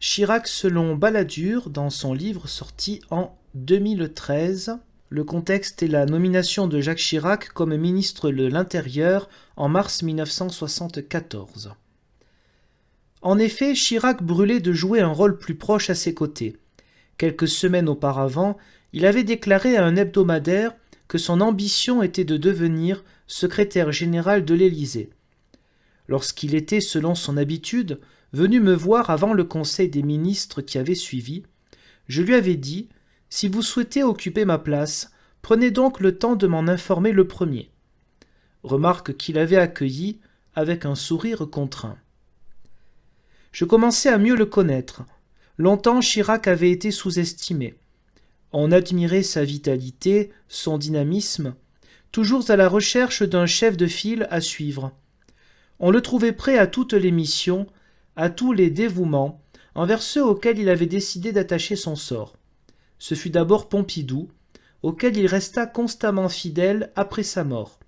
Chirac selon Balladur dans son livre sorti en 2013. Le contexte est la nomination de Jacques Chirac comme ministre de l'Intérieur en mars 1974. En effet, Chirac brûlait de jouer un rôle plus proche à ses côtés. Quelques semaines auparavant, il avait déclaré à un hebdomadaire que son ambition était de devenir secrétaire général de l'Élysée. Lorsqu'il était, selon son habitude, venu me voir avant le conseil des ministres qui avait suivi, je lui avais dit « Si vous souhaitez occuper ma place, prenez donc le temps de m'en informer le premier. » Remarque qu'il avait accueillie avec un sourire contraint. Je commençais à mieux le connaître. Longtemps, Chirac avait été sous-estimé. On admirait sa vitalité, son dynamisme, toujours à la recherche d'un chef de file à suivre. On le trouvait prêt à toutes les missions, à tous les dévouements, envers ceux auxquels il avait décidé d'attacher son sort. Ce fut d'abord Pompidou, auquel il resta constamment fidèle après sa mort,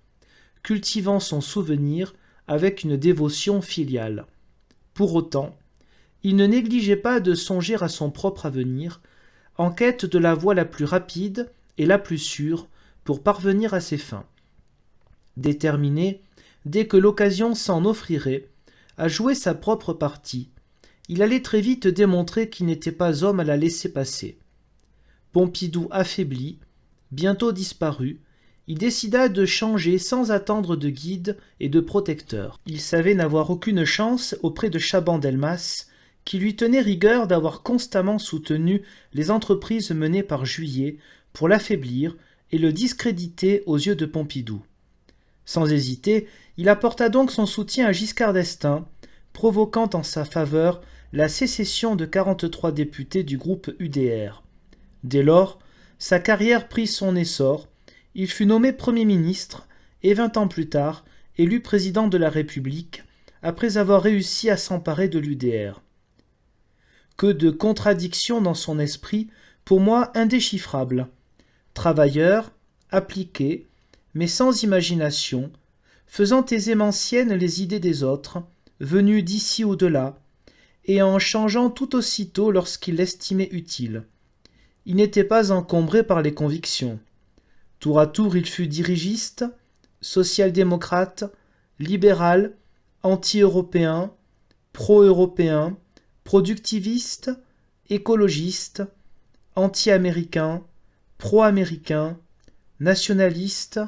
cultivant son souvenir avec une dévotion filiale. Pour autant, il ne négligeait pas de songer à son propre avenir, en quête de la voie la plus rapide et la plus sûre pour parvenir à ses fins. Déterminé, dès que l'occasion s'en offrirait, à jouer sa propre partie, il allait très vite démontrer qu'il n'était pas homme à la laisser passer. Pompidou affaibli, bientôt disparu, il décida de changer sans attendre de guide et de protecteur. Il savait n'avoir aucune chance auprès de Chaban-Delmas, qui lui tenait rigueur d'avoir constamment soutenu les entreprises menées par Juillet pour l'affaiblir et le discréditer aux yeux de Pompidou. Sans hésiter, il apporta donc son soutien à Giscard d'Estaing, provoquant en sa faveur la sécession de 43 députés du groupe UDR. Dès lors, sa carrière prit son essor, il fut nommé Premier ministre et 20 ans plus tard, élu président de la République, après avoir réussi à s'emparer de l'UDR. Que de contradictions dans son esprit, pour moi indéchiffrables. Travailleur, appliqué, mais sans imagination, faisant aisément siennes les idées des autres, venus d'ici ou de là, et en changeant tout aussitôt lorsqu'il l'estimait utile. Il n'était pas encombré par les convictions. Tour à tour, il fut dirigiste, social-démocrate, libéral, anti-européen, pro-européen, productiviste, écologiste, anti-américain, pro-américain, nationaliste,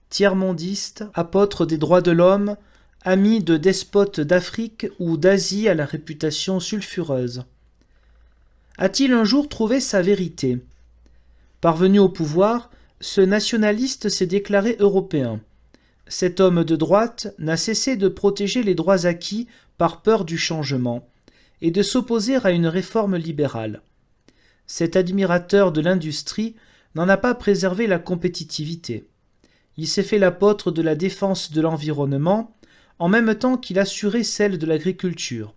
tiers-mondiste, apôtre des droits de l'homme, ami de despotes d'Afrique ou d'Asie à la réputation sulfureuse. A-t-il un jour trouvé sa vérité? Parvenu au pouvoir, ce nationaliste s'est déclaré européen. Cet homme de droite n'a cessé de protéger les droits acquis par peur du changement et de s'opposer à une réforme libérale. Cet admirateur de l'industrie n'en a pas préservé la compétitivité. Il s'est fait l'apôtre de la défense de l'environnement, en même temps qu'il assurait celle de l'agriculture.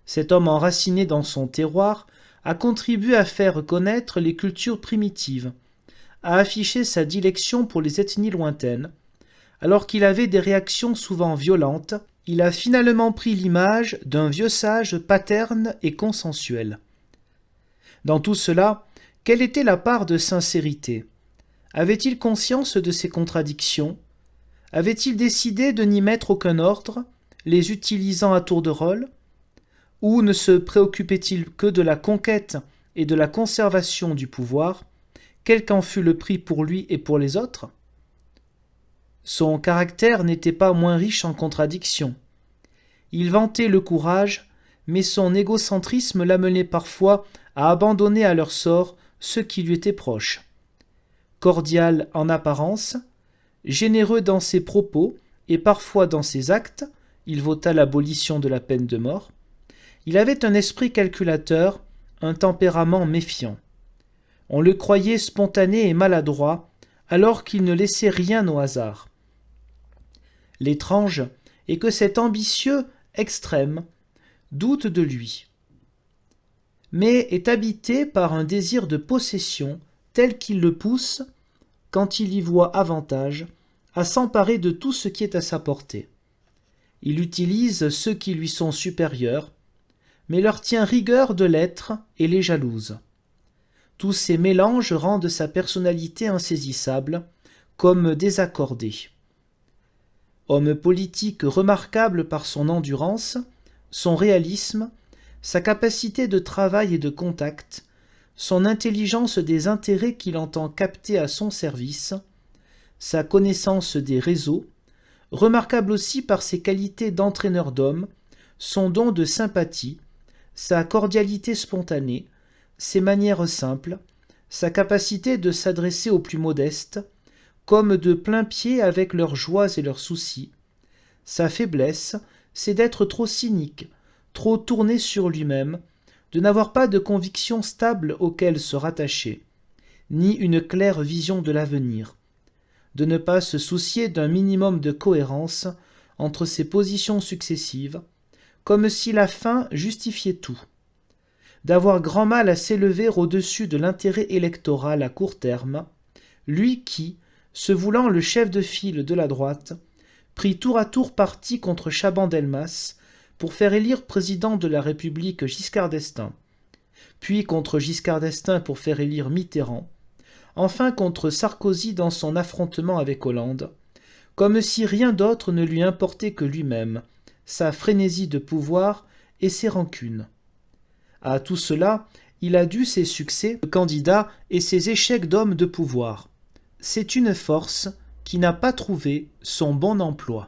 Cet homme enraciné dans son terroir a contribué à faire connaître les cultures primitives, à afficher sa dilection pour les ethnies lointaines. Alors qu'il avait des réactions souvent violentes, il a finalement pris l'image d'un vieux sage paterne et consensuel. Dans tout cela, quelle était la part de sincérité? Avait-il conscience de ses contradictions? Avait-il décidé de n'y mettre aucun ordre, les utilisant à tour de rôle? Ou ne se préoccupait-il que de la conquête et de la conservation du pouvoir, quel qu'en fût le prix pour lui et pour les autres? Son caractère n'était pas moins riche en contradictions. Il vantait le courage, mais son égocentrisme l'amenait parfois à abandonner à leur sort ceux qui lui étaient proches. Cordial en apparence, généreux dans ses propos et parfois dans ses actes, il vota l'abolition de la peine de mort. Il avait un esprit calculateur, un tempérament méfiant. On le croyait spontané et maladroit, alors qu'il ne laissait rien au hasard. L'étrange est que cet ambitieux extrême doute de lui, mais est habité par un désir de possession tel qu'il le pousse, quand il y voit avantage, à s'emparer de tout ce qui est à sa portée. Il utilise ceux qui lui sont supérieurs, mais leur tient rigueur de l'être et les jalouse. Tous ces mélanges rendent sa personnalité insaisissable, comme désaccordée. Homme politique remarquable par son endurance, son réalisme, sa capacité de travail et de contact, son intelligence des intérêts qu'il entend capter à son service, sa connaissance des réseaux, remarquable aussi par ses qualités d'entraîneur d'hommes, son don de sympathie, sa cordialité spontanée, ses manières simples, sa capacité de s'adresser aux plus modestes, comme de plain-pied avec leurs joies et leurs soucis. Sa faiblesse, c'est d'être trop cynique, trop tourné sur lui-même, de n'avoir pas de convictions stables auxquelles se rattacher, ni une claire vision de l'avenir, de ne pas se soucier d'un minimum de cohérence entre ses positions successives, comme si la fin justifiait tout, d'avoir grand mal à s'élever au-dessus de l'intérêt électoral à court terme, lui qui, se voulant le chef de file de la droite, prit tour à tour parti contre Chaban-Delmas pour faire élire président de la République Giscard d'Estaing, puis contre Giscard d'Estaing pour faire élire Mitterrand, enfin contre Sarkozy dans son affrontement avec Hollande, comme si rien d'autre ne lui importait que lui-même, sa frénésie de pouvoir et ses rancunes. À tout cela, il a dû ses succès de candidat et ses échecs d'homme de pouvoir. C'est une force qui n'a pas trouvé son bon emploi.